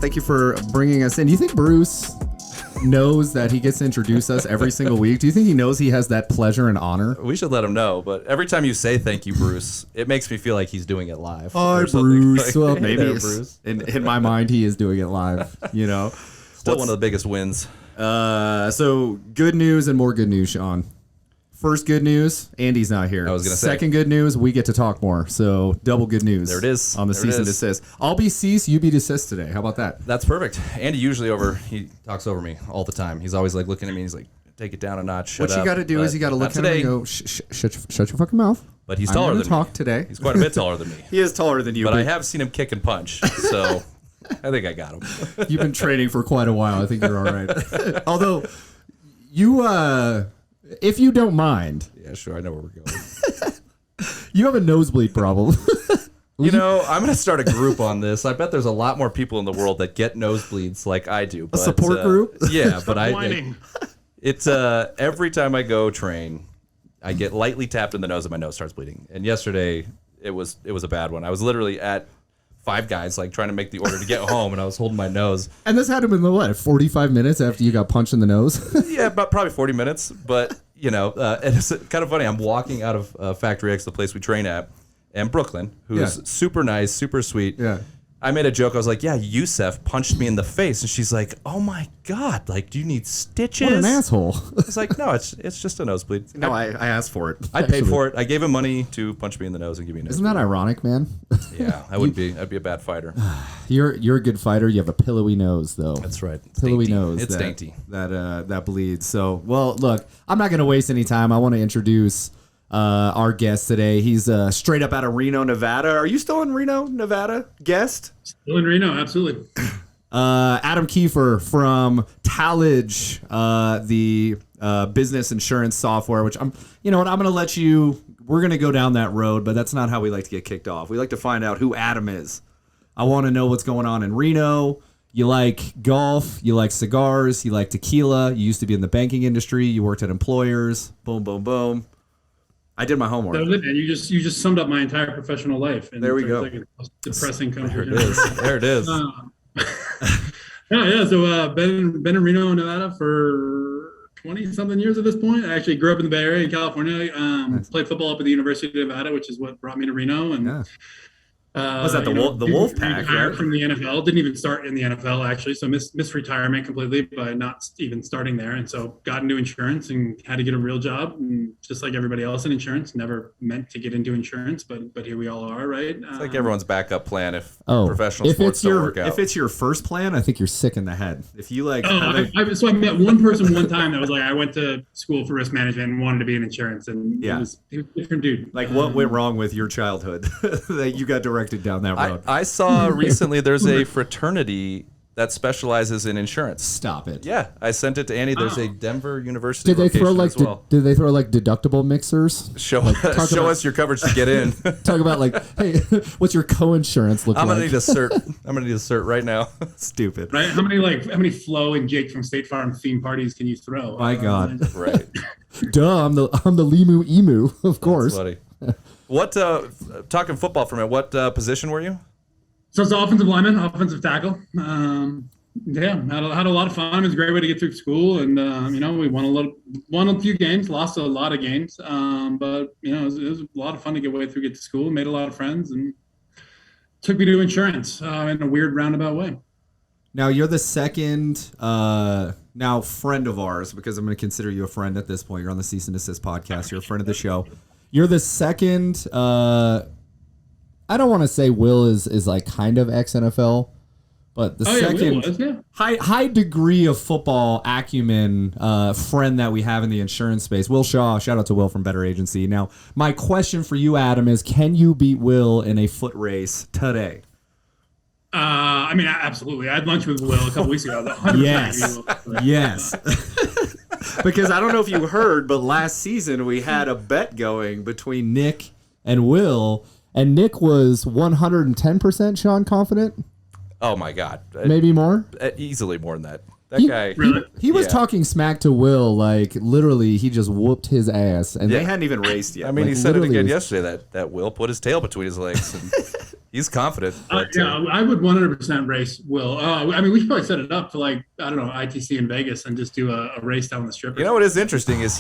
Thank you for bringing us in. Do you think Bruce knows that he gets to introduce us every single week? Do you think he knows he has that pleasure and honor? We should let him know, but every time you say thank you, Bruce, it makes me feel like he's doing it live. Oh, Bruce. Like, well, hey maybe there, Bruce. in my mind, he is doing it live, you know? Still one of the biggest wins. So good news and more good news, Sean. First good news, Andy's not here. I was going to say. Second good news, we get to talk more. So double good news. There it is. On the cease and desist. I'll be cease, you be desist today. How about that? That's perfect. Andy usually he talks over me all the time. He's always like looking at me. He's like, take it down a notch. Shut what you got to do is you got to look at him and go, shut your fucking mouth. But he's taller than me. Talk today. He's quite a bit taller than me. He is taller than you. But I have seen him kick and punch, so I think I got him. You've been training for quite a while. I think you're all right. Although, you, if you don't mind. Yeah, sure. I know where we're going. You have a nosebleed problem. You know, I'm going to start a group on this. I bet there's a lot more people in the world that get nosebleeds like I do. But, a support group? Yeah, but it's every time I go train, I get lightly tapped in the nose and my nose starts bleeding. And yesterday, it was a bad one. I was literally at Five Guys, like trying to make the order to get home, and I was holding my nose. And this happened in what, 45 minutes after you got punched in the nose? Yeah, about probably 40 minutes. But, you know, and it's kind of funny. I'm walking out of Factory X, the place we train at, and Brooklyn, who's super nice, super sweet. Yeah. I made a joke. I was like, yeah, Youssef punched me in the face. And she's like, oh, my God. Like, do you need stitches? What an asshole. I was like, no, it's just a nosebleed. No, I asked for it. I paid for it. I gave him money to punch me in the nose and give me a nosebleed. Isn't that ironic, man? Yeah, I would be. I'd be a bad fighter. You're a good fighter. You have a pillowy nose, though. That's right. It's pillowy dainty. nose. It's dainty. That bleeds. So, well, look, I'm not going to waste any time. I want to introduce our guest today. He's straight up out of Reno, Nevada. Are you still in Reno, Nevada? Guest? Still in Reno, absolutely. Adam Kiefer from Tallage, the business insurance software, which you know what, I'm going to let you, we're going to go down that road, but that's not how we like to get kicked off. We like to find out who Adam is. I want to know what's going on in Reno. You like golf, you like cigars, you like tequila, you used to be in the banking industry, you worked at employers, boom, boom, boom. I did my homework. That was it, man. You just summed up my entire professional life. And there we go. like a depressing There country. it is. There it is. Yeah. So been in Reno, Nevada for 20-something years at this point. I actually grew up in the Bay Area in California. Nice. Played football up at the University of Nevada, which is what brought me to Reno. And Yeah. Was that the Wolf Pack? Retired Right? from the NFL. Didn't even start in the NFL actually. So missed retirement completely by not even starting there. And so got into insurance and had to get a real job. And just like everybody else in insurance, never meant to get into insurance, but here we all are, right? It's like everyone's backup plan if professional sports don't work out. If it's your first plan, I think you're sick in the head. If you like, so I met one person one time that was like, I went to school for risk management and wanted to be in insurance, and he was a different dude. Like, what went wrong with your childhood that you got directed down that road? I saw recently there's a fraternity that specializes in insurance. Stop it. Yeah, I sent it to Andy. There's a Denver University. Did they throw location like as well. did they throw like deductible mixers? Show us your coverage to get in. Talk about like, hey, what's your co-insurance look like? I'm gonna need a cert. I'm gonna need a cert right now. Stupid. Right? How many Flo and Jake from State Farm theme parties can you throw? My God. Right. Duh, I'm the Limu Emu, of course. That's funny. What talking football for a minute? What position were you? So it's offensive lineman, offensive tackle. Had a lot of fun. It was a great way to get through school, and we won a few games, lost a lot of games, but it was a lot of fun to get to school. Made a lot of friends, and took me to insurance in a weird roundabout way. Now you're the second friend of ours, because I'm going to consider you a friend at this point. You're on the Cease and Desist podcast. You're a friend of the show. You're the second. I don't want to say Will is like kind of ex-NFL, but the second high degree of football acumen friend that we have in the insurance space. Will Shaw, shout out to Will from Better Agency. Now, my question for you, Adam, is can you beat Will in a foot race today? Absolutely. I had lunch with Will a couple weeks ago. Yes. Because I don't know if you heard, but last season we had a bet going between Nick and Will. And Nick was 110% Sean confident. Oh my God! Maybe more. Easily more than that. That guy. Really? He was talking smack to Will, like literally, he just whooped his ass, and they hadn't even raced yet. I mean, he said it again yesterday that Will put his tail between his legs. And He's confident. But, yeah, I would 100% race Will. I mean, we should probably set it up to like, I don't know, ITC in Vegas and just do a race down the strip. You know what is interesting is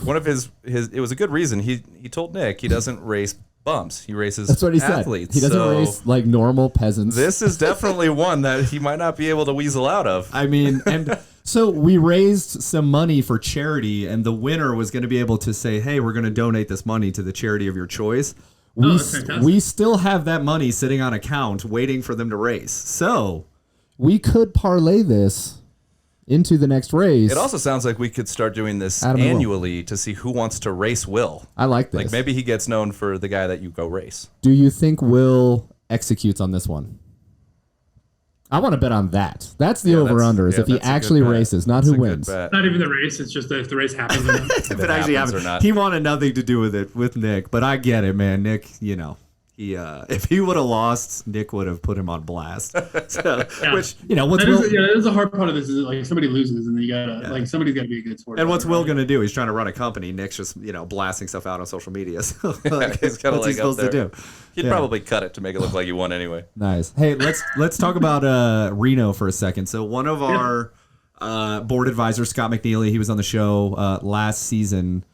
one of his it was a good reason. He told Nick he doesn't race bumps. He races That's what he athletes. said. He doesn't race like normal peasants. This is definitely one that he might not be able to weasel out of. I mean, and so we raised some money for charity, and the winner was going to be able to say, hey, we're going to donate this money to the charity of your choice. We still have that money sitting on account waiting for them to race. So we could parlay this into the next race. It also sounds like we could start doing this annually to see who wants to race Will. I like this. Like maybe he gets known for the guy that you go race. Do you think Will executes on this one? I want to bet on that. That's the over-under, is if he actually races, not who wins. Not even the race. It's just if the race happens. If it actually happens or not. He wanted nothing to do with it with Nick, but I get it, man. Nick, you know, he if he would have lost, Nick would have put him on blast. So, yeah. Which, you know, what's that is the hard part of this is like somebody loses and then you gotta like somebody's gotta be a good sport. And what's Will gonna do? He's trying to run a company. Nick's just, you know, blasting stuff out on social media. So like, he's got a leg up there. to do? He'd probably cut it to make it look like you won anyway. Nice. Hey, let's talk about Reno for a second. So one of our board advisors, Scott McNeely, he was on the show last season.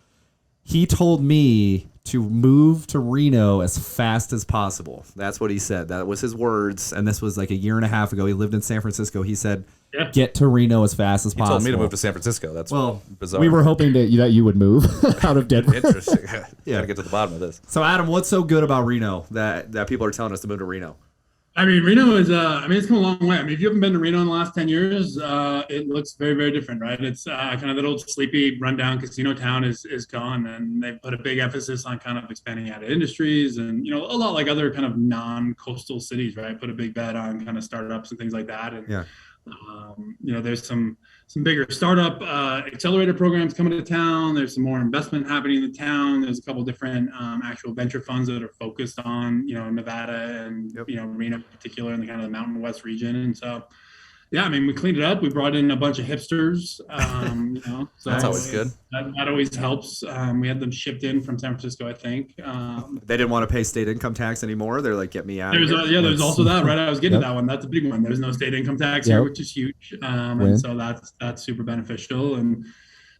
He told me to move to Reno as fast as possible. That's what he said. That was his words. And this was like a year and a half ago. He lived in San Francisco. He said, get to Reno as fast as possible. He told me to move to San Francisco. That's bizarre. We were hoping that you would move out of Denver. Interesting. Gotta get to the bottom of this. So Adam, what's so good about Reno that people are telling us to move to Reno? I mean, Reno is, it's come a long way. I mean, if you haven't been to Reno in the last 10 years, it looks very, very different, right? It's kind of that old sleepy rundown casino town is gone, and they've put a big emphasis on kind of expanding out of industries and, you know, a lot like other kind of non-coastal cities, right? Put a big bet on kind of startups and things like that. And, you know, there's some bigger startup accelerator programs coming to town. There's some more investment happening in the town. There's a couple different actual venture funds that are focused on, you know, Nevada and, you know, Reno in particular and the kind of the Mountain West region. And so, yeah, I mean, we cleaned it up. We brought in a bunch of hipsters, you know. So that's always good. That always helps. We had them shipped in from San Francisco, I think. They didn't want to pay state income tax anymore. They're like, get me out. There's also that, right? I was getting to that one. That's a big one. There's no state income tax here, which is huge. And so that's super beneficial. And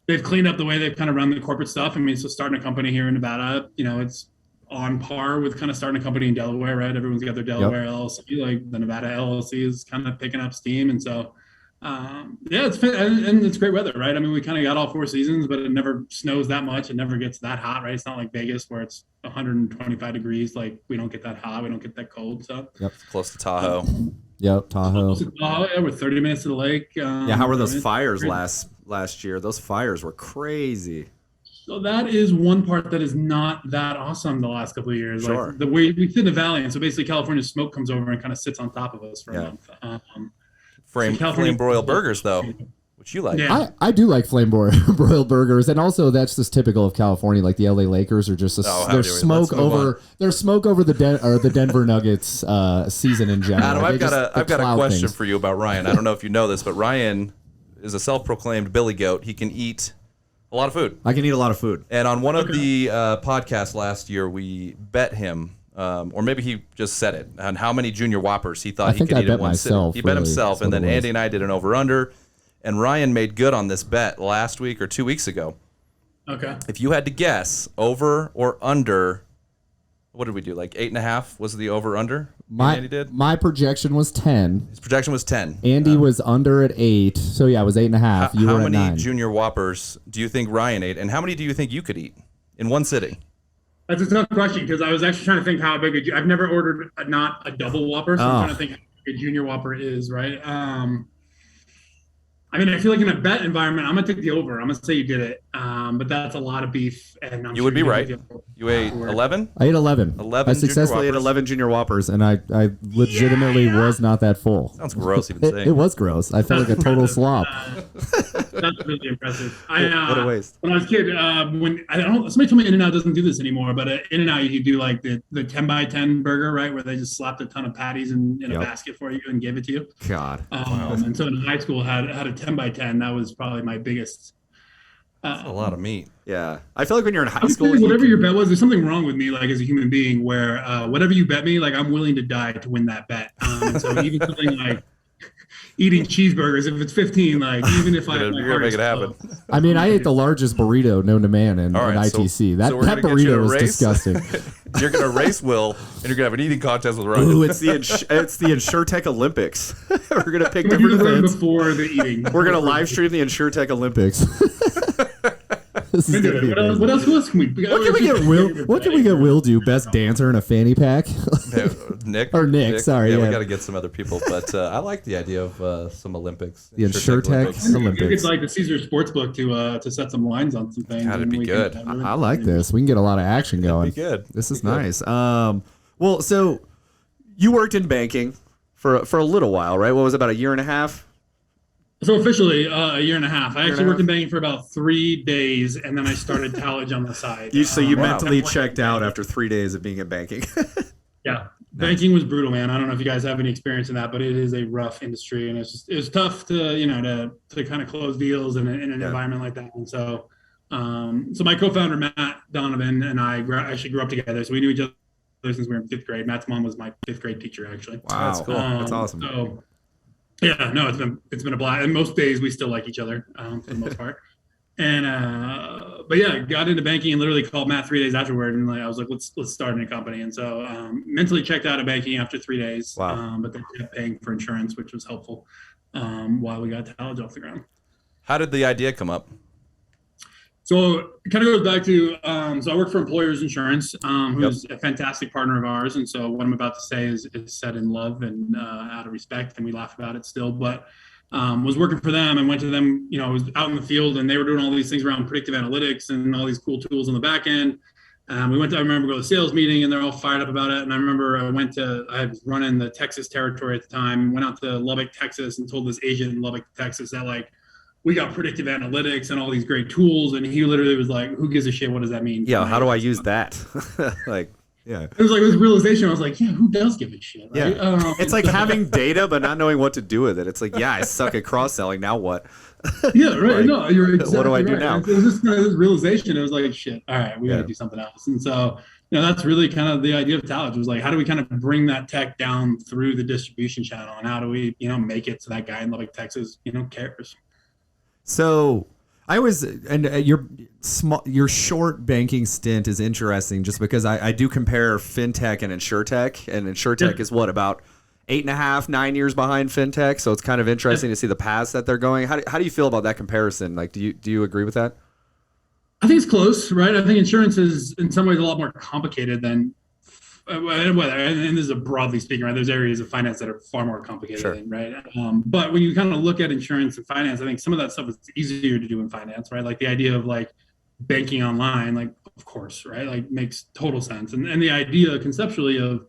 they've cleaned up the way they've kind of run the corporate stuff. I mean, so starting a company here in Nevada, you know, it's on par with kind of starting a company in Delaware, right? Everyone's got their Delaware LLC, like the Nevada LLC is kind of picking up steam. And so, it's and it's great weather, right? I mean, we kind of got all 4 seasons, but it never snows that much. It never gets that hot, right? It's not like Vegas where it's 125 degrees. Like we don't get that hot. We don't get that cold. So it's close to Tahoe. Tahoe. Yeah, we're 30 minutes to the lake. How were those fires last year? Those fires were crazy. So that is one part that is not that awesome the last couple of years. Sure. Like the way we sit in the valley, and so basically California smoke comes over and kind of sits on top of us for a month. Flame broiled burgers, though, which you like. Yeah. I do like flame broiled burgers, and also that's just typical of California. Like the LA Lakers are just there's smoke over the Denver Nuggets season in general. Adam, I've got a question for you about Ryan. I don't know if you know this, but Ryan is a self-proclaimed Billy Goat. He can eat a lot of food. I can eat a lot of food. And on one of the podcasts last year, we bet him, or maybe he just said it, on how many Junior Whoppers he thought he could eat in one sitting. He bet himself, and then Andy and I did an over-under, and Ryan made good on this bet last week or 2 weeks ago. Okay. If you had to guess, over or under, what did we do? Like 8.5 was the over-under? Andy did? My projection was 10. His projection was 10. Andy was under at 8, so yeah, it was 8.5. You were at 9. How many Junior Whoppers do you think Ryan ate, and how many do you think you could eat in one sitting? That's a tough question because I was actually trying to think how big I've never ordered not a double Whopper, so I'm trying to think how big a Junior Whopper is, right? I mean, I feel like in a bet environment, I'm gonna take the over. I'm gonna say you did it, but that's a lot of beef, and you would be right. You ate 11. I ate 11. 11. I successfully ate 11 Junior Whoppers, and I legitimately was not that full. Sounds gross even saying. It was gross. I felt like a total slop. That's really impressive. What a waste. When I was a kid, somebody told me In-N-Out doesn't do this anymore, but In-N-Out you do like the 10x10 burger, right, where they just slapped a ton of patties in a basket for you and give it to you. God. And so in high school had a 10x10. That was probably my biggest That's a lot of meat. Yeah. I feel like when you're in high I'm school, saying whatever your bet was, there's something wrong with me, like as a human being, where whatever you bet me, like I'm willing to die to win that bet. And so even something like eating cheeseburgers, if it's 15, like even if You're gonna make it happen. I mean, I ate the largest burrito known to man in All right, ITC. so That we're gonna get you burrito to was race? disgusting. You're gonna race Will, and you're gonna have an eating contest with Ryan. ooh, it's the InsurTech Olympics. We're gonna pick we do different the run events. before the eating. We're gonna live stream the InsurTech Olympics. This is gonna be amazing. What else can we? What can we get Will? What can we get Will do? Best dancer in a fanny pack? Nick Or Nick, sorry, Yeah, we yeah. got to get some other people, but I like the idea of some Olympics. The InsurTech It's Olympics. like the Caesar Sportsbook to set some lines on some things. That'd and be we good. can- I like this. We can get a lot of action going. Be good. This is nice. Well, so you worked in banking for a little while, right? What was it, about a year and a half? So officially, a year and a half. I and actually a worked half? in banking for about 3 days, and then I started Tallage on the side. So you Wow. mentally checked out after 3 days of being in banking. Yeah, banking was brutal, man. I don't know if you guys have any experience in that, but it is a rough industry, and it was tough to kind of close deals in an environment like that. And so, so my co-founder Matt Donovan and I actually grew up together, so we knew each other since we were in 5th grade. Matt's mom was my 5th grade teacher, actually. Wow, that's cool. That's awesome. So, yeah, no, it's been a blast. And most days we still like each other for the most part. And but yeah, got into banking and literally called Matt 3 days afterward, and I was like, let's start a company. And so mentally checked out of banking after 3 days. Wow. But then kept paying for insurance, which was helpful while we got Tallage off the ground. How did the idea come up? So it kind of goes back to, so I work for Employers Insurance, who's a fantastic partner of ours. And so what I'm about to say is said in love and out of respect, and we laugh about it still, but was working for them and went to them, I was out in the field and they were doing all these things around predictive analytics and all these cool tools on the back end. I remember go to the sales meeting and they're all fired up about it. And I remember I was running the Texas territory at the time, went out to Lubbock, Texas, and told this agent in Lubbock, Texas that we got predictive analytics and all these great tools. And he literally was like, who gives a shit? What does that mean? Yeah, how do I use that? Yeah. It was like this realization. I was like, yeah, who does give a shit? Right? Yeah. It's like having data but not knowing what to do with it. It's like, yeah, I suck at cross-selling. Now what? Yeah, right. No, you're exactly what do I do right. now? It was just kind of this realization. It was like, shit, all right, we got to do something else. And so, that's really kind of the idea of Tallage was like, how do we kind of bring that tech down through the distribution channel? And how do we, make it so that guy in Lubbock, Texas, cares? So your short banking stint is interesting just because I do compare fintech and insurtech, and insurtech is what, about 8.5, 9 years behind fintech. So it's kind of interesting to see the paths that they're going. How do you feel about that comparison? Like, do you agree with that? I think it's close, right? I think insurance is in some ways a lot more complicated than and this is a broadly speaking, right? There's areas of finance that are far more complicated, right? But when you kind of look at insurance and finance, I think some of that stuff is easier to do in finance, right? Like the idea of banking online, of course, right? Makes total sense. And the idea conceptually of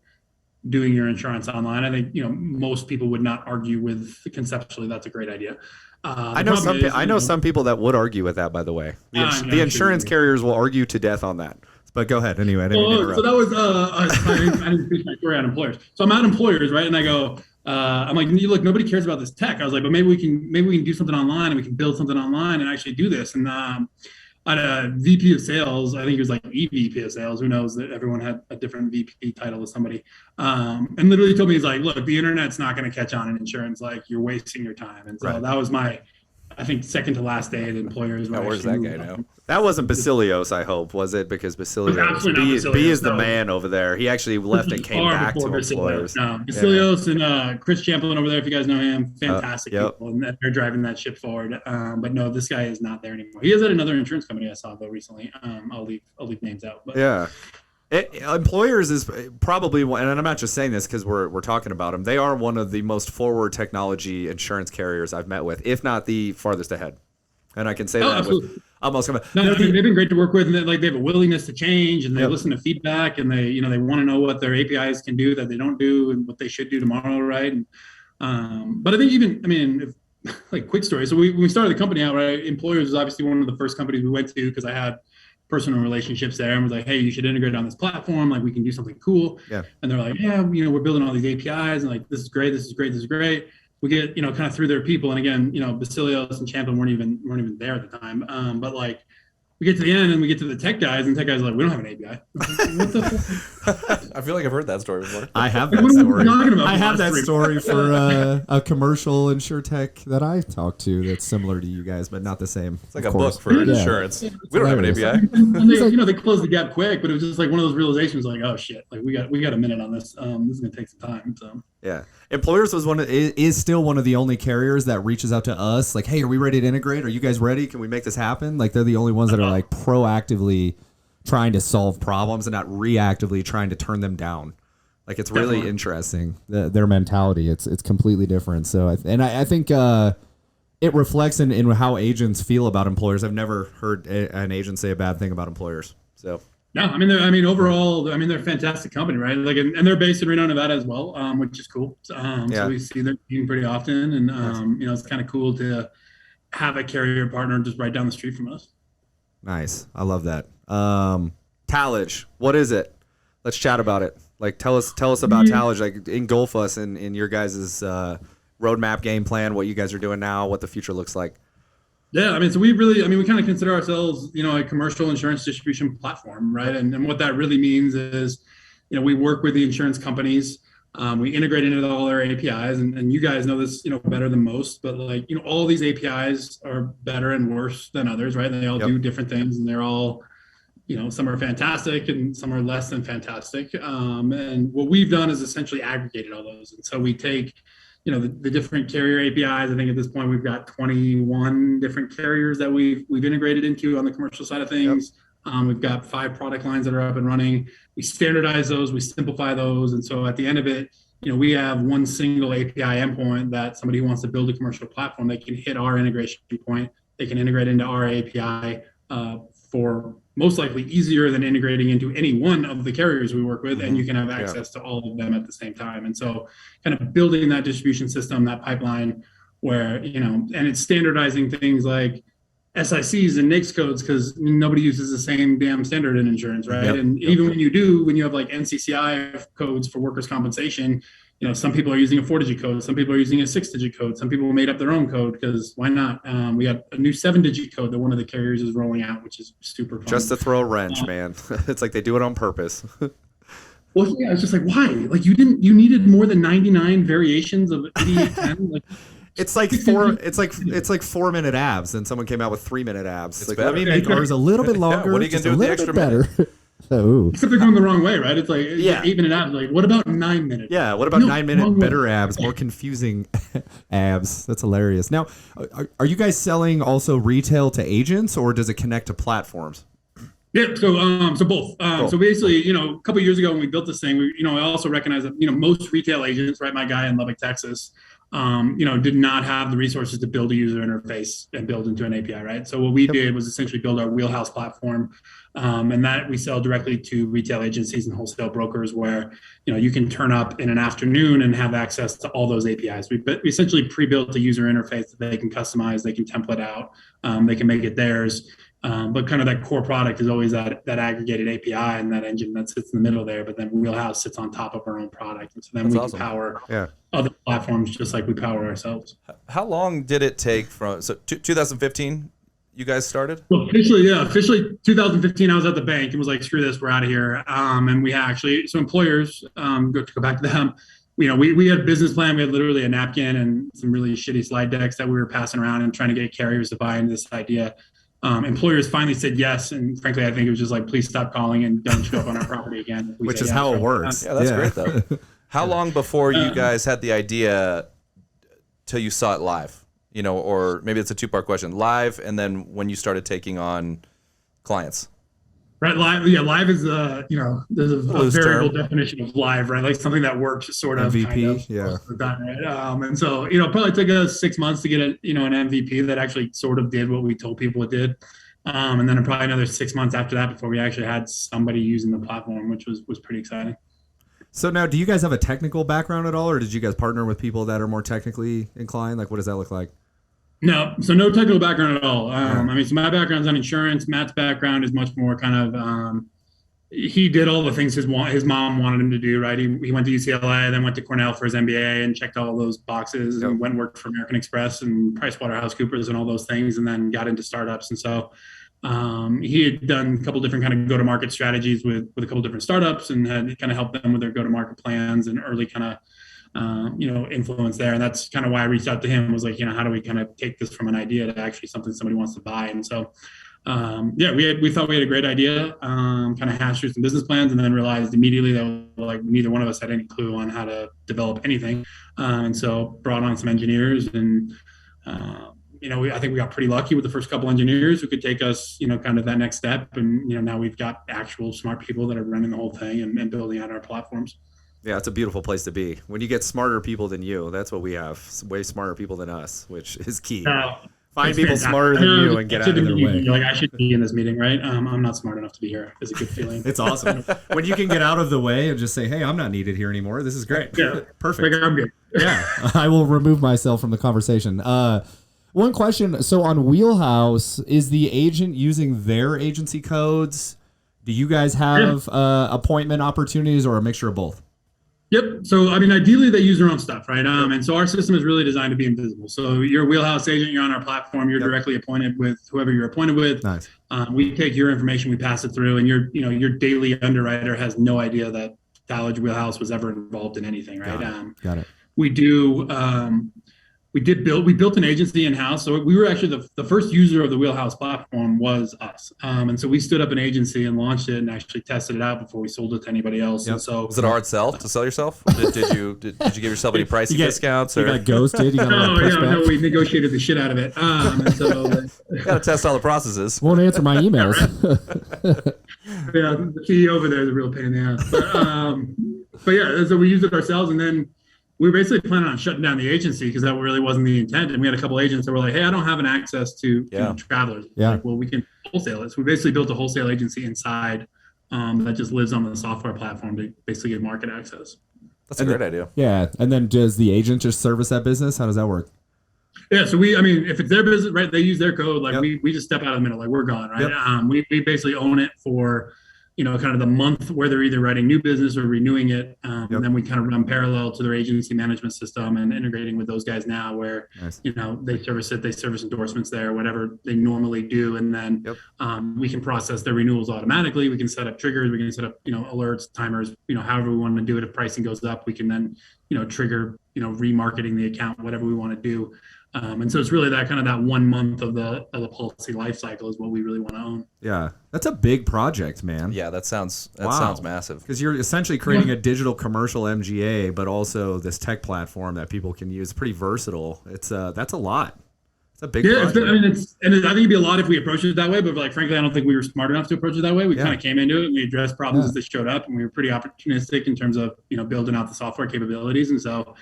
doing your insurance online, I think, most people would not argue with conceptually that's a great idea. I know some people that would argue with that, by the way. The insurance carriers will argue to death on that. But go ahead anyway. So that was I didn't finish my story at Employers. So I'm at Employers, right? And I go, I'm like, look, nobody cares about this tech. I was like, but maybe we can do something online and we can build something online and actually do this. And I had a VP of sales, I think it was like EVP of sales. Who knows that everyone had a different VP title with somebody. And literally told me, he's like, look, the internet's not going to catch on in insurance. You're wasting your time. And so that was my, I think, second to last day at Employers. Where's that guy now? That wasn't Basilios, I hope, was it? Because Basilios, B is the man over there. He actually left and came back to Employers. Basilios and Chris Champlin over there, if you guys know him, fantastic people, and they're driving that ship forward. But no, this guy is not there anymore. He is at another insurance company I saw though recently. I'll leave names out. But. Yeah. Employers is probably one, and I'm not just saying this because we're talking about them. They are one of the most forward technology insurance carriers I've met with, if not the farthest ahead. And I can say that with almost. They've been great to work with, and they have a willingness to change, and they listen to feedback, and they want to know what their APIs can do that they don't do, and what they should do tomorrow, right? And, but I think quick story. So when we started the company out, right, Employers was obviously one of the first companies we went to because I had personal relationships there, and was like, hey, you should integrate on this platform. We can do something cool. Yeah. And they're like, yeah, we're building all these APIs, and this is great. we get, kind of through their people. And again, Basilios and Champion weren't even there at the time. But like, we get to the end and we get to the tech guys, and tech guys are like, we don't have an API. What the fuck? I feel like I've heard that story before. I have that story. I have that story for a commercial insurtech that I talked to that's similar to you guys, but not the same. It's like a book for insurance. We don't have an API. And they closed the gap quick, but it was just like one of those realizations, like, oh shit, like we got a minute on this. This is gonna take some time. So yeah, Employers is still one of the only carriers that reaches out to us, like, hey, are we ready to integrate? Are you guys ready? Can we make this happen? Like, they're the only ones that are like proactively trying to solve problems and not reactively trying to turn them down. Like, it's really interesting. Their mentality, it's completely different. So I think it reflects in how agents feel about employers. I've never heard an agent say a bad thing about employers. So no, overall, they're a fantastic company, right? Like, and they're based in Reno, Nevada as well, which is cool. So we see their team pretty often, and it's kind of cool to have a carrier partner just right down the street from us. Nice, I love that. Tallage, what is it? Let's chat about it. Like, tell us about Tallage. Like, engulf us in your guys' roadmap, game plan, what you guys are doing now, what the future looks like. Yeah, so we kind of consider ourselves, a commercial insurance distribution platform, right? And what that really means is, we work with the insurance companies. We integrate into all their APIs, and you guys know this, better than most. But like, all these APIs are better and worse than others, right? They all do different things, and they're all, some are fantastic and some are less than fantastic. And what we've done is essentially aggregated all those, and so we take the different carrier APIs. I think at this point we've got 21 different carriers that we've integrated into on the commercial side of things. We've got 5 product lines that are up and running. We standardize those, we simplify those. And so at the end of it, we have one single API endpoint that somebody who wants to build a commercial platform, they can hit our integration point. They can integrate into our API for most likely easier than integrating into any one of the carriers we work with, and you can have access to all of them at the same time. And so kind of building that distribution system, that pipeline where, and it's standardizing things like SICs and NAICS codes, because nobody uses the same damn standard in insurance, right? Even when you have like NCCI codes for workers' compensation, some people are using a 4-digit code, some people are using a 6-digit code, some people made up their own code, because why not? We got a new 7-digit code that one of the carriers is rolling out, which is super fun. Just to throw a wrench, man. It's like they do it on purpose. Well, yeah, it's just like, why? Like, you needed more than 99 variations of 8810. Like, it's like 4-minute abs, and someone came out with 3-minute abs. It's like, let me make ours a little bit longer. What are you gonna do with the extra better? Except they're going the wrong way, right? It's like 8-minute abs. Like, what about 9 minutes? Yeah, what about 9-minute better abs, more confusing abs? That's hilarious. Now, are you guys selling also retail to agents, or does it connect to platforms? Yeah, so both. So basically, a couple of years ago when we built this thing, I also recognized that most retail agents, right? My guy in Lubbock, Texas, did not have the resources to build a user interface and build into an API, right? So what we did was essentially build our wheelhouse platform, and that we sell directly to retail agencies and wholesale brokers, where you can turn up in an afternoon and have access to all those APIs. We essentially pre-built a user interface that they can customize, they can template out, they can make it theirs. But kind of that core product is always that aggregated API and that engine that sits in the middle there. But then Wheelhouse sits on top of our own product, and so then can power other platforms just like we power ourselves. How long did it take from 2015? You guys started? Well, officially 2015. I was at the bank and was like, "Screw this, we're out of here." And we actually, so employers, to go back to them. We had a business plan. We had literally a napkin and some really shitty slide decks that we were passing around and trying to get carriers to buy into this idea. Employers finally said yes, and frankly, I think it was just like, please stop calling and don't show up on our property again. Which is how it works. Yeah, that's great though. How long before you guys had the idea till you saw it live? Or maybe it's a 2-part question: live, and then when you started taking on clients. Right, live. Yeah, live is there's a variable definition of live, right? Like something that works, sort of. MVP, right? And so probably took us 6 months to get an MVP that actually sort of did what we told people it did, and then probably another 6 months after that before we actually had somebody using the platform, which was pretty exciting. So now, do you guys have a technical background at all, or did you guys partner with people that are more technically inclined? Like, what does that look like? No, so no technical background at all. So my background's on insurance. Matt's background is much more kind of he did all the things his mom wanted him to do, right? He went to UCLA, then went to Cornell for his MBA and checked all those boxes and went and worked for American Express and PricewaterhouseCoopers and all those things, and then got into startups. And so he had done a couple different kind of go-to-market strategies with a couple different startups and had kind of helped them with their go-to-market plans and early kind of influence there. And that's kind of why I reached out to him, was like, how do we kind of take this from an idea to actually something somebody wants to buy? And so we thought we had a great idea, kind of hashed through some business plans, and then realized immediately that like neither one of us had any clue on how to develop anything. And so brought on some engineers, and I think we got pretty lucky with the first couple engineers who could take us, kind of that next step. And now we've got actual smart people that are running the whole thing and building out our platforms. Yeah, it's a beautiful place to be. When you get smarter people than you, that's what we have. Way smarter people than us, which is key. Find people smarter than you and get out of their way. You're like, I should be in this meeting, right? I'm not smart enough to be here. It's a good feeling. It's awesome. When you can get out of the way and just say, hey, I'm not needed here anymore. This is great. Yeah. Perfect. Like, I'm good. Yeah. I will remove myself from the conversation. One question. So on Wheelhouse, is the agent using their agency codes? Do you guys have appointment opportunities or a mixture of both? Yep. So, ideally they use their own stuff, right? And so our system is really designed to be invisible. So you're a Wheelhouse agent, you're on our platform, you're directly appointed with whoever you're appointed with. Nice. We take your information, we pass it through, and your daily underwriter has no idea that Tallage Wheelhouse was ever involved in anything, right? Got it. We built an agency in-house. So we were actually the first user of the Wheelhouse platform was us. And so we stood up an agency and launched it and actually tested it out before we sold it to anybody else. Yep. And so Was it a hard sell to sell yourself? Did you give yourself any pricing discounts? Or? You got ghosted? You got no, we negotiated the shit out of it. And so got to test all the processes. Won't answer my emails. yeah, the CEO over there is a real pain in the ass. But yeah, so we used it ourselves, and then we were basically planning on shutting down the agency because that really wasn't the intent. And we had a couple agents that were like, hey, I don't have an access to travelers. Yeah. Like, well, we can wholesale it. So we basically built a wholesale agency inside that just lives on the software platform to basically get market access. That's a great idea. Yeah. And then does the agent just service that business? How does that work? Yeah, so if it's their business, right, they use their code, like we just step out of the middle, like we're gone, right? Yep. We basically own it for, kind of the month where they're either writing new business or renewing it. And then we kind of run parallel to their agency management system and integrating with those guys now where, they service it, they service endorsements there, whatever they normally do. And then we can process their renewals automatically. We can set up triggers. We can set up, alerts, timers, however we want to do it. If pricing goes up, we can then, trigger, remarketing the account, whatever we want to do. And so it's really that 1 month of the policy life cycle is what we really want to own. Yeah, that's a big project, man. Yeah, that sounds massive. Because you're essentially creating a digital commercial MGA, but also this tech platform that people can use. Pretty versatile. It's that's a lot. It's a big project. I think it'd be a lot if we approached it that way. But frankly, I don't think we were smart enough to approach it that way. We kind of came into it and we addressed problems as they showed up, and we were pretty opportunistic in terms of building out the software capabilities. And so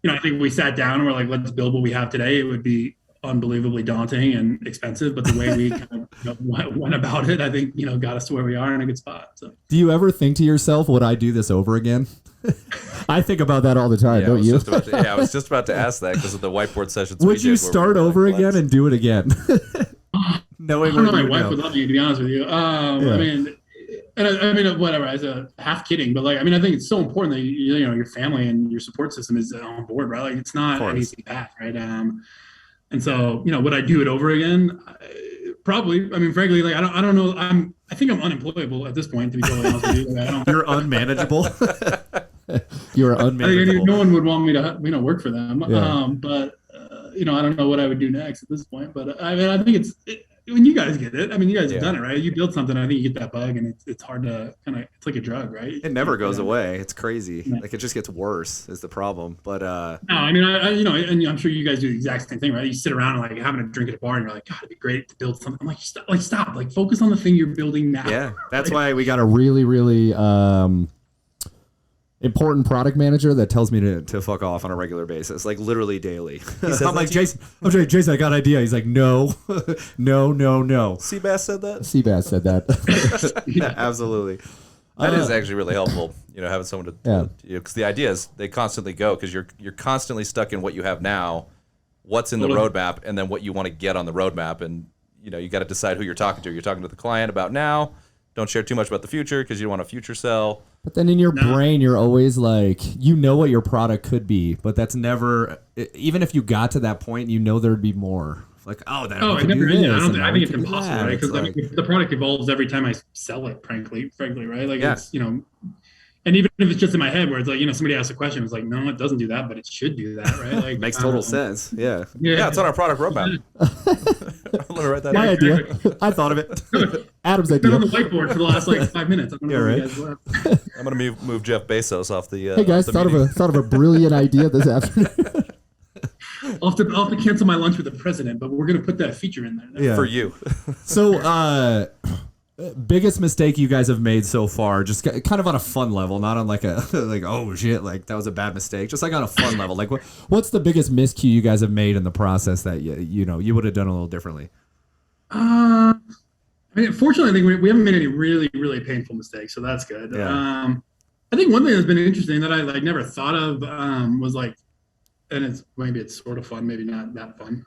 I think we sat down and we're like, let's build what we have today. It would be unbelievably daunting and expensive, but the way we kind of went about it, I think, got us to where we are in a good spot. So. Do you ever think to yourself, would I do this over again? I think about that all the time, don't you? I was just about to ask that because of the whiteboard sessions. Would you start over again and do it again? Knowing I don't know my wife would love me, to be honest with you. Whatever. As a half kidding, but I think it's so important that your family and your support system is on board, right? Like it's not an easy path, right? And so would I do it over again? Probably. Frankly, I don't know. I think I'm unemployable at this point, to be totally honest with you. You're unmanageable. You're unmanageable. No one would want me to work for them. But I don't know what I would do next at this point. But I think when you guys get it, you guys have done it, right? You build something, I think you get that bug, and it's hard to it's like a drug, right? It never goes away. It's crazy. Yeah. It just gets worse is the problem. But no, and I'm sure you guys do the exact same thing, right? You sit around and having a drink at a bar, and you're like, God, it'd be great to build something. I'm like, stop, focus on the thing you're building now. Yeah, that's why we got a really, really important product manager that tells me to fuck off on a regular basis, literally daily. I'm like, Jason, I got an idea. He's like, no. Seabass said that? Seabass said that. Yeah, absolutely. That is actually really helpful, having someone to, because the idea is they constantly go, because you're constantly stuck in what you have now, what's in the roadmap, and then what you want to get on the roadmap. And, you got to decide who you're talking to. You're talking to the client about now, Don't share too much about the future because you don't want to future sell. But then in your brain, you're always like, you know what your product could be, but that's never. Even if you got to that point, you know there'd be more. Like, oh, that. Oh, we it could do never this, ended. I and now think we it's can do impossible, that. right? It's Because like, the product evolves every time I sell it. Frankly, right? Like Yeah. it's and even if it's just in my head where it's like somebody asks a question, it's like no, it doesn't do that, but it should do that, right? Like Makes total sense. Yeah. Yeah, it's on our product roadmap. I'm gonna write that my down. idea. I thought of it. Adam's It's been on idea. the whiteboard for the last 5 minutes. I don't know Yeah, where you guys were. I'm gonna move Jeff Bezos off the. Hey guys, off the meeting. thought of a brilliant idea this afternoon. I'll have to cancel my lunch with the president, but we're gonna put that feature in there. Yeah. for you. So, biggest mistake you guys have made so far, just kind of on a fun level, not on like a like, oh shit, like that was a bad mistake, just like on a fun level. Like what's the biggest miscue you guys have made in the process that you would have done a little differently? I mean, fortunately, I think we haven't made any really, really painful mistakes, so that's good. Yeah. I think one thing that's been interesting that I never thought of was and it's sort of fun, maybe not that fun.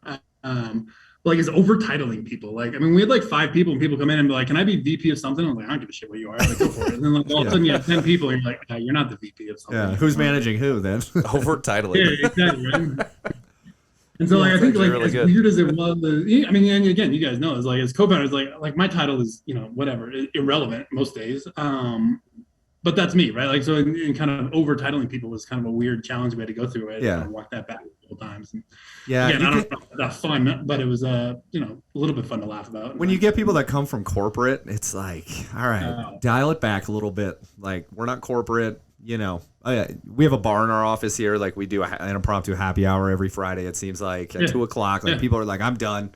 Is over titling people. Like, I mean, we had 5 people, and people come in and be like, "Can I be VP of something?" I'm like, "I don't give a shit what you are. Like, go for it." And then all of a sudden, you have 10 people, and you're like, "You're not the VP of something." Yeah. Who's managing who then? Overt titling. Yeah, exactly. Right? And so, I think actually really as good. weird as it was, I mean, and again, you guys know, it's as co-founders, like my title is, whatever, irrelevant most days. But that's me, right? So in kind of over titling people was kind of a weird challenge we had to go through. Right? Yeah. Kind of walk that back a couple times. And Yeah. again, I don't know if that's fun, but it was a little bit fun to laugh about. When you get people that come from corporate, it's like, all right, dial it back a little bit. Like, we're not corporate, we have a bar in our office here. Like, we do an impromptu happy hour every Friday, it seems like, at 2 o'clock. Like, people are like, I'm done.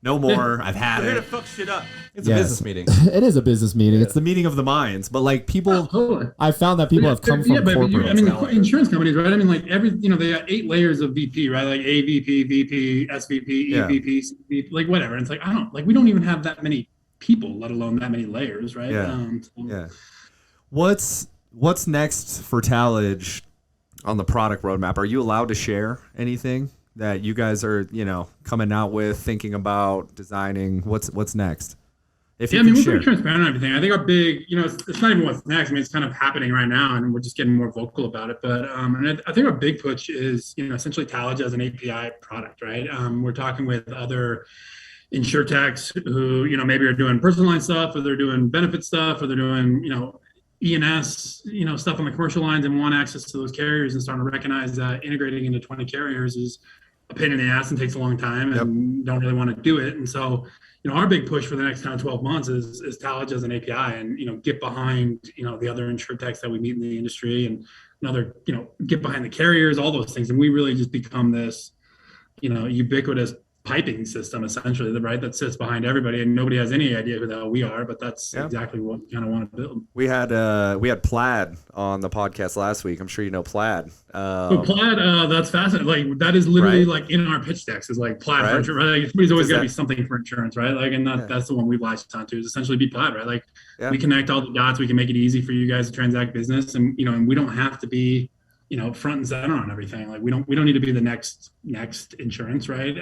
No more. I've had We're here to it. fuck shit up. It's Yes. a business meeting. It is a business meeting. It's the meeting of the minds. But, like, people, Totally. I found that people have come from corporate. Insurance companies, right? I mean, they got 8 layers of VP, right? Like AVP, VP, SVP, EVP, CVP, like whatever. And it's we don't even have that many people, let alone that many layers, right? Yeah. Yeah. What's next for Tallage on the product roadmap? Are you allowed to share anything that you guys are, coming out with, thinking about, designing? What's next? If you Yeah, I mean, can we're share. pretty transparent on everything. I think our big, it's not even what's next. I mean, it's kind of happening right now, and we're just getting more vocal about it. But and I think our big push is, essentially Tallage as an API product, right? We're talking with other insurtechs who, maybe are doing personal line stuff, or they're doing benefit stuff, or they're doing, E&S, stuff on the commercial lines, and want access to those carriers, and starting to recognize that integrating into 20 carriers is a pain in the ass and takes a long time, and don't really want to do it. And so, our big push for the next kind of 12 months is Tallage as an API, and get behind the other insurtechs that we meet in the industry, and another get behind the carriers, all those things, and we really just become this ubiquitous piping system, essentially, right, that sits behind everybody, and nobody has any idea who the hell we are, but that's exactly what we kind of want to build. We had Plaid on the podcast last week. I'm sure you know Plaid. Plaid, that's fascinating. Like, that is literally in our pitch decks is Plaid for insurance, right? Like, somebody's always got to be something for insurance, right? Like, and that's the one we've latched onto, is essentially be Plaid, right? Like, we connect all the dots, we can make it easy for you guys to transact business, and and we don't have to be front and center on everything. Like, we don't need to be the next insurance, right?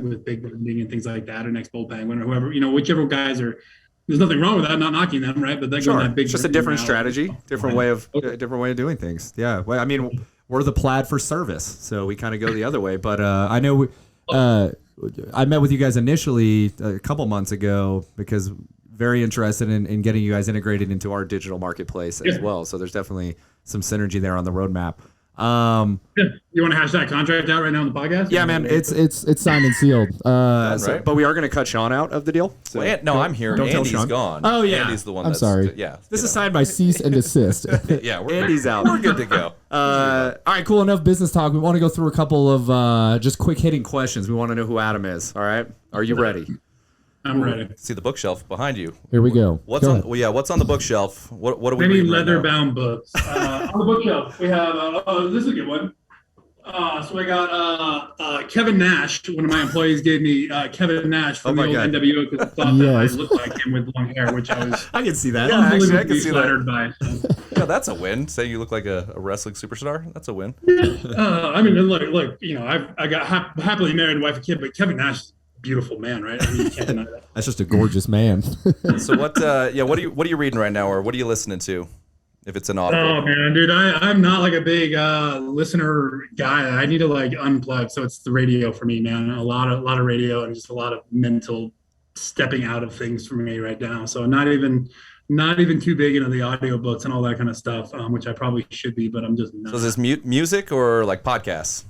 With big branding and things like that, or next Bull Penguin, or whoever, whichever guys are. There's nothing wrong with that, not knocking them, right? But that big, it's just a different strategy, different way of doing things. Yeah, well, I mean, we're the Plaid for service, so we kind of go the other way. But I know I met with you guys initially a couple months ago because very interested in getting you guys integrated into our digital marketplace as well. So there's definitely some synergy there on the roadmap. You want to hash that contract out right now on the podcast? Yeah, man, It's signed and sealed. but we are going to cut Sean out of the deal. So Well, I'm here. Don't tell Andy's Sean. gone. Oh, yeah. Andy's the one. I'm that's, sorry. Yeah. this is signed by. Cease and desist. Yeah. Andy's out. We're good to go. All right, cool. Enough business talk. We want to go through a couple of just quick hitting questions. We want to know who Adam is. All right, are you ready? I'm ready. See the bookshelf behind you. Here we go. What's Go on? ahead. Well, yeah. What's on the bookshelf? What are we Maybe reading right now? leather-bound books. On the bookshelf, we have. This is a good one. So I got Kevin Nash. One of my employees gave me Kevin Nash from the old God. NWO because he thought that I looked like him with long hair, which I was I can see that. unbelievably I can see that. flattered by. So. Yeah, that's a win. Saying you look like a wrestling superstar. That's a win. I mean, look, I got happily married, wife and kid, but Kevin Nash is beautiful man, right? I mean, you can't deny that. That's just a gorgeous man. So what are you reading right now, or what are you listening to? If it's an audible. Oh man, dude, I'm not like a big listener guy. I need to like unplug. So it's the radio for me, man. A lot of radio and just a lot of mental stepping out of things for me right now. So not even too big into the audiobooks and all that kind of stuff, which I probably should be, but I'm just not. So is this music or like podcasts?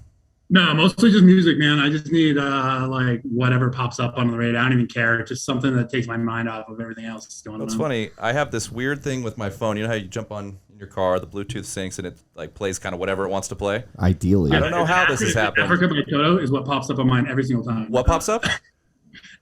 No, mostly just music, man. I just need like whatever pops up on the radio. I don't even care. It's just something that takes my mind off of everything else that's going on. That's funny. I have this weird thing with my phone. You know how you jump on in your car, the Bluetooth syncs, and it like plays kind of whatever it wants to play? Ideally. I don't know how this has happened. Africa by Toto is what pops up on mine every single time. What pops up?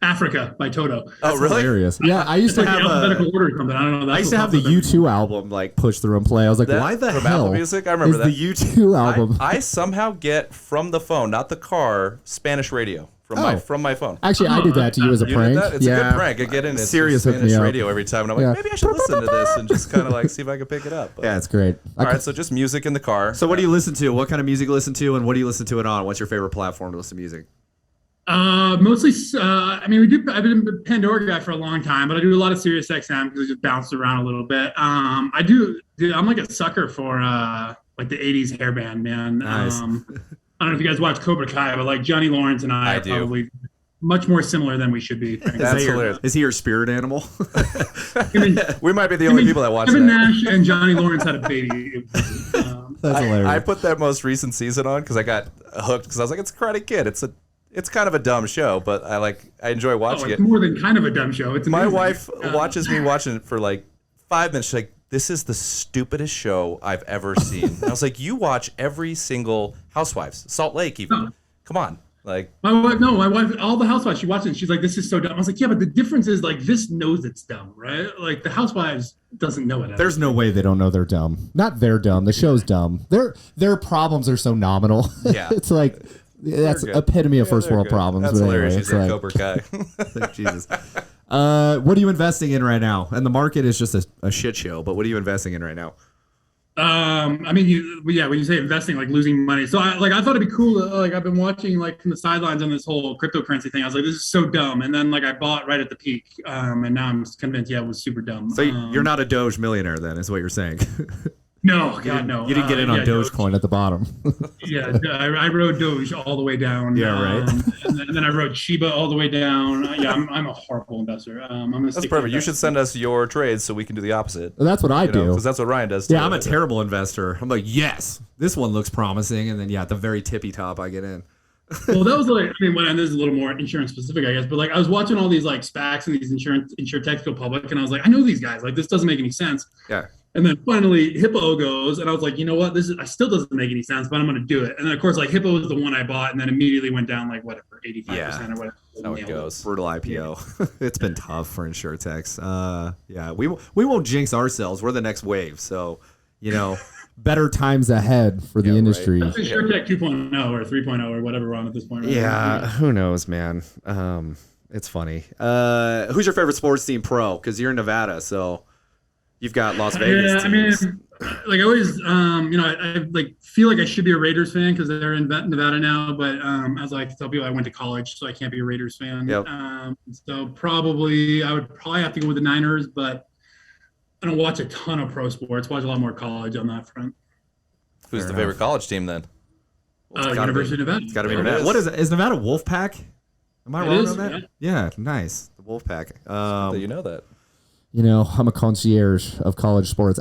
Africa by Toto. Oh, really? Hilarious. Yeah, I used to have alphabetical order or something. I don't know. I used to have the U2 album like push through and play. I was like, why the from hell Apple Music? I remember is that. the U2 album? I somehow get from the phone, not the car, Spanish radio from my phone. Actually, I did that to you as a You prank. did that? It's a good prank. I get in Sirius hooked Spanish me up. radio every time, and I'm like, maybe I should listen to this and just kind of like see if I can pick it up. But, Yeah, it's great. all right, so just music in the car. So what do you listen to? What kind of music you listen to, and what do you listen to it on? What's your favorite platform to listen to music? Mostly, I mean, I've been a Pandora guy for a long time, but I do a lot of Sirius XM because it just bounced around a little bit. I'm like a sucker for like the 80s hair band, man. Nice. I don't know if you guys watch Cobra Kai, but like Johnny Lawrence and I are do. probably much more similar than we should be. That's hilarious. Is he your spirit animal? We might be the only people that watch Kevin that. Nash and Johnny Lawrence had a baby. That's hilarious. I put that most recent season on because I got hooked because I was like, it's Karate Kid. It's kind of a dumb show, but I enjoy watching It's it. more than kind of a dumb show. It's My amazing. wife watches me watching it for like 5 minutes. She's like, this is the stupidest show I've ever seen. And I was like, you watch every single Housewives, Salt Lake even. Come on. Like My wife, all the Housewives, she watches it. She's like, this is so dumb. I was like, yeah, but the difference is like this knows it's dumb, right? Like the Housewives doesn't know it. There's no way they don't know they're dumb. Not they're dumb. The show's dumb. Their problems are so nominal. Yeah. It's like that's good. epitome of first world problems. That's but hilarious. anyway, She's it's a like, Cobra Kai. Jesus. What are you investing in right now? And the market is just a shit show, but what are you investing in right now? I mean, when you say investing, like losing money. So I thought it'd be cool. Like I've been watching like from the sidelines on this whole cryptocurrency thing. I was like, this is so dumb. And then like I bought right at the peak. And now I'm convinced, it was super dumb. So you're not a Doge millionaire then, is what you're saying. No, God, no. you didn't get in on Dogecoin at the bottom. Yeah, I rode Doge all the way down. Yeah, right. And then I rode Shiba all the way down. I'm a horrible investor. I'm gonna That's stick perfect. with You that. should send us your trades so we can do the opposite. That's what I do. Because that's what Ryan does too. Yeah, I'm a terrible investor. I'm like, yes, this one looks promising, and then at the very tippy top, I get in. Well, that was like, and this is a little more insurance specific, I guess, but like I was watching all these like SPACs and these insurtech go public, and I was like, I know these guys. Like this doesn't make any sense. Yeah. And then finally Hippo goes, and I was like, you know what? I still doesn't make any sense, but I'm going to do it. And then of course, like Hippo was the one I bought, and then immediately went down like whatever, 85% or whatever. That's how it goes. Brutal IPO. It's been tough for insurtechs. Yeah, we won't jinx ourselves. We're the next wave, so Better times ahead for the Yeah, industry. That's InsurTech 2.0 or 3.0 or whatever we're on at this point. Right? Yeah, who knows, man. It's funny. Who's your favorite sports team pro? Because you're in Nevada, so you've got Las Vegas teams. Like I always, I like feel like I should be a Raiders fan because they're in Nevada now. But as I like to tell people, I went to college, so I can't be a Raiders fan. Yep. So I would probably have to go with the Niners, but I don't watch a ton of pro sports. Watch a lot more college on that front. Who's the favorite college team then? University of Nevada. It's got to be There it Nevada. is. What is it? Is Nevada Wolfpack? Am I It wrong is, on that? Yeah, nice. The Wolfpack. That you know that. I'm a concierge of college sports.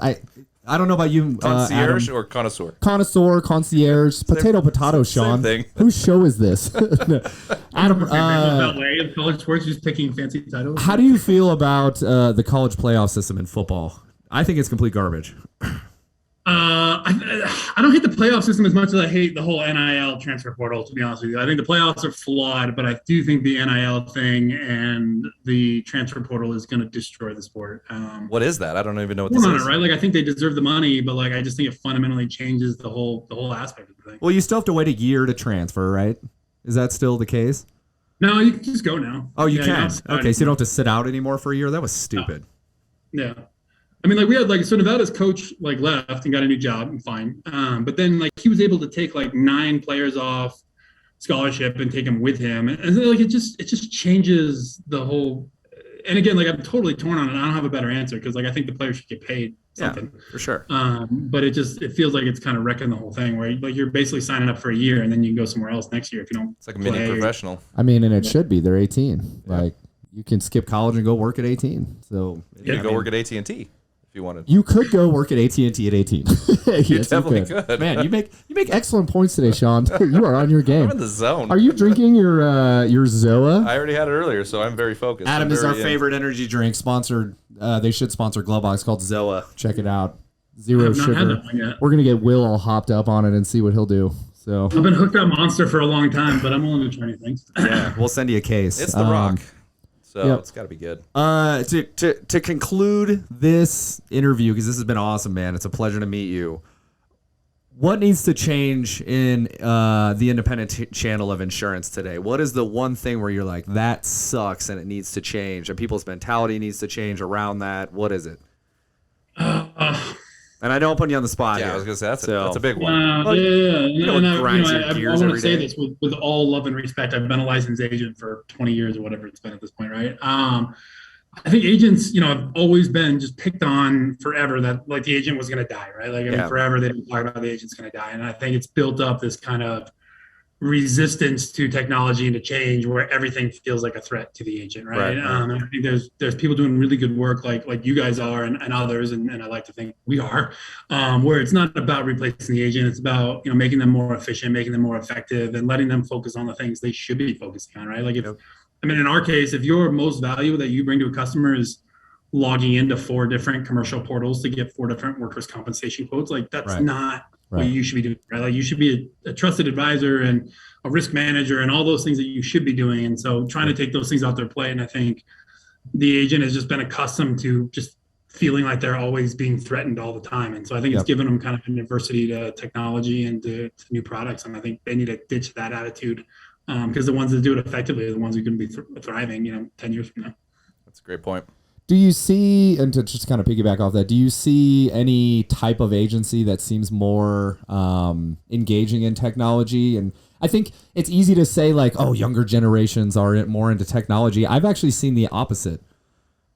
I don't know about you, Concierge Adam. or connoisseur? Connoisseur, concierge, potato, Sean. thing. Whose show is this? Adam, That way in college sports, just picking fancy titles. How do you feel about the college playoff system in football? I think it's complete garbage. I don't hate the playoff system as much as I hate the whole NIL transfer portal, to be honest with you. I think the playoffs are flawed, but I do think the NIL thing and the transfer portal is going to destroy the sport. What is that? I don't even know what this is. Right? Like I think they deserve the money, but like I just think it fundamentally changes the whole aspect of the thing. Well, you still have to wait a year to transfer, right? Is that still the case? No, you can just go now. Oh, you Yeah, can. don't sit out Okay, so you anymore. don't have to sit out anymore for a year. That was stupid. Yeah. I mean, like we had so Nevada's coach like left and got a new job and fine. But then like he was able to take like 9 players off scholarship and take them with him. And like it just changes the whole. And again, like I'm totally torn on it. I don't have a better answer because like I think the players should get paid something. Yeah, for sure. But it feels like it's kind of wrecking the whole thing where like you're basically signing up for a year and then you can go somewhere else next year if you don't. It's like a mini professional. I mean, and it should be. They're 18. Yeah. Like you can skip college and go work at 18. So you can go work at AT&T. If you wanted, you could go work at AT&T at 18. Yes, you definitely could. Man, you make excellent points today, Sean. You are on your game. I'm in the zone. Are you drinking your Zoa? I already had it earlier, so I'm very focused. Adam is our favorite energy drink. Sponsored. They should sponsor Glowbox called Zoa. Check it out. Zero sugar. Had that one yet. We're gonna get Will all hopped up on it and see what he'll do. So I've been hooked on Monster for a long time, but I'm willing to try new things. Yeah, we'll send you a case. It's the Rock. So it's got to be good. To conclude this interview, because this has been awesome, man. It's a pleasure to meet you. What needs to change in the independent channel of insurance today? What is the one thing where you're like, that sucks and it needs to change, and people's mentality needs to change around that? What is it? And I don't put you on the spot. Yeah, here, I was gonna say that's a big one. Yeah. I want to say today. this with all love and respect. I've been a licensed agent for 20 years or whatever it's been at this point, right? I think agents, have always been just picked on forever that like the agent was going to die, right? Like, I mean, forever they've been talking about the agent's going to die. And I think it's built up this kind of resistance to technology and to change where everything feels like a threat to the agent, right? And I think there's people doing really good work like you guys are and others, and I like to think we are, where it's not about replacing the agent. It's about, making them more efficient, making them more effective, and letting them focus on the things they should be focusing on, right? Like in our case, if your most value that you bring to a customer is logging into 4 different commercial portals to get 4 different workers' compensation quotes, like that's not what you should be doing, right? Like you should be a trusted advisor and a risk manager and all those things that you should be doing. And so trying to take those things out their plate. And I think the agent has just been accustomed to just feeling like they're always being threatened all the time. And so I think it's given them kind of an adversity to technology and to new products. And I think they need to ditch that attitude because the ones that do it effectively are the ones who can be thriving, 10 years from now. That's a great point. Do you see, and to just kind of piggyback off that, do you see any type of agency that seems more engaging in technology? And I think it's easy to say like, oh, younger generations are more into technology. I've actually seen the opposite.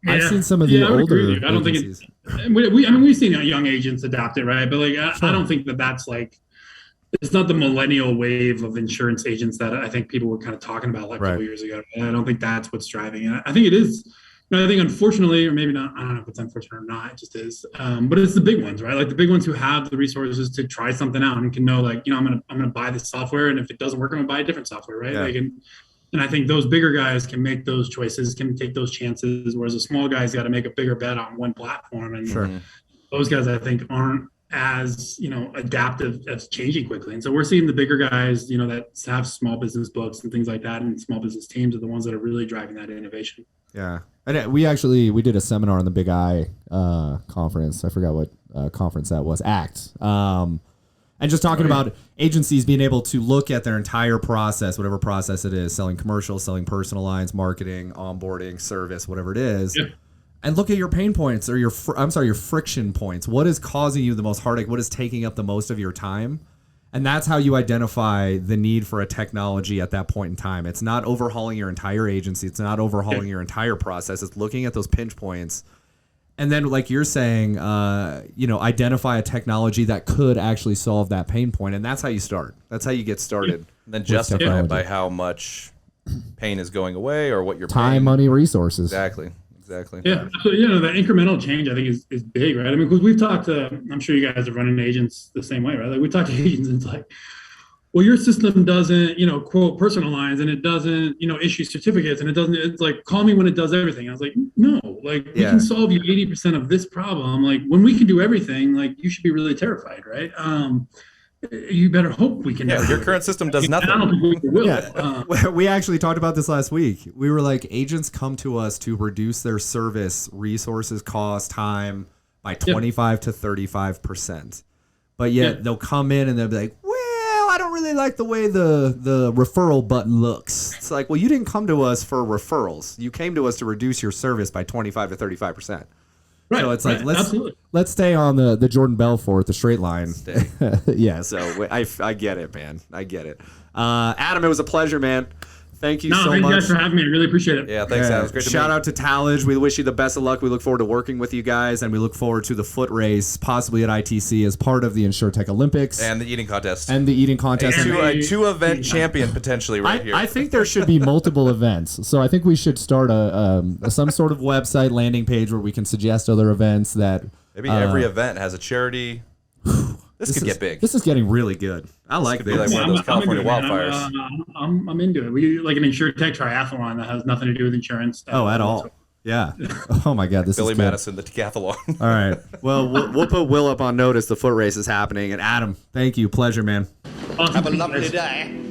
Yeah. I've seen some of the older I don't think we've seen young agents adopt it, right? But like, I don't think that's like, it's not the millennial wave of insurance agents that I think people were kind of talking about like a couple years ago. And I don't think that's what's driving it. I think it is. I think unfortunately, or maybe not, I don't know if it's unfortunate or not, it just is. But it's the big ones, right? Like the big ones who have the resources to try something out and can know like, I'm gonna buy this software, and if it doesn't work, I'm gonna buy a different software, right? Like, and I think those bigger guys can make those choices, can take those chances, whereas a small guy's got to make a bigger bet on one platform. And those guys, I think, aren't as adaptive as changing quickly. And so we're seeing the bigger guys, that have small business books and things like that, and small business teams are the ones that are really driving that innovation. Yeah. And we did a seminar on the Big I conference. I forgot what conference that was. ACT. And just talking about agencies being able to look at their entire process, whatever process it is, selling commercial, selling personal lines, marketing, onboarding, service, whatever it is, and look at your pain points or your friction points. What is causing you the most heartache? What is taking up the most of your time? And that's how you identify the need for a technology at that point in time. It's not overhauling your entire agency. It's not overhauling your entire process. It's looking at those pinch points. And then, like you're saying, identify a technology that could actually solve that pain point. And that's how you start. That's how you get started. And then justify it by how much pain is going away or what you're time, paying. money, resources. Exactly. Yeah. So, the incremental change I think is big, right? I mean, because we've talked to, I'm sure you guys are running agents the same way, right? Like we talk to agents and it's like, well, your system doesn't, quote personal lines, and it doesn't, issue certificates, and it's like, call me when it does everything. I was like, no, like we can solve you 80% of this problem. Like when we can do everything, like you should be really terrified, right? You better hope we can. Yeah, your current system does nothing. I don't think we will. We actually talked about this last week. We were like, agents come to us to reduce their service resources, cost, time by 25 to 35%. But yet they'll come in and they'll be like, well, I don't really like the way the referral button looks. It's like, well, you didn't come to us for referrals. You came to us to reduce your service by 25 to 35%. Right. So it's like absolutely. let's stay on the Jordan Belfort, the straight line. Stay. Yeah. So I get it, man. I get it. Adam, it was a pleasure, man. Thank you so thank much. you guys for having me. I really appreciate it. Yeah, thanks, Adam. It was great to Shout meet. out to Tallage. We wish you the best of luck. We look forward to working with you guys, and we look forward to the foot race, possibly at ITC as part of the InsureTech Olympics And the eating contest. and the eating contest. a two-event champion potentially right here. I think there should be multiple events. So I think we should start some sort of website landing page where we can suggest other events that Maybe every event has a charity. This could get big. This is getting really good. I like could be this. like one of those California I'm into it, wildfires. man. I'm into it. We do like an InsureTech triathlon that has nothing to do with insurance. Oh, at all. Yeah. Oh my God, this Billy is good. Madison, the decathlon. All right. Well, we'll put Will up on notice. The foot race is happening. And Adam, thank you. Pleasure, man. Awesome. Have a lovely day.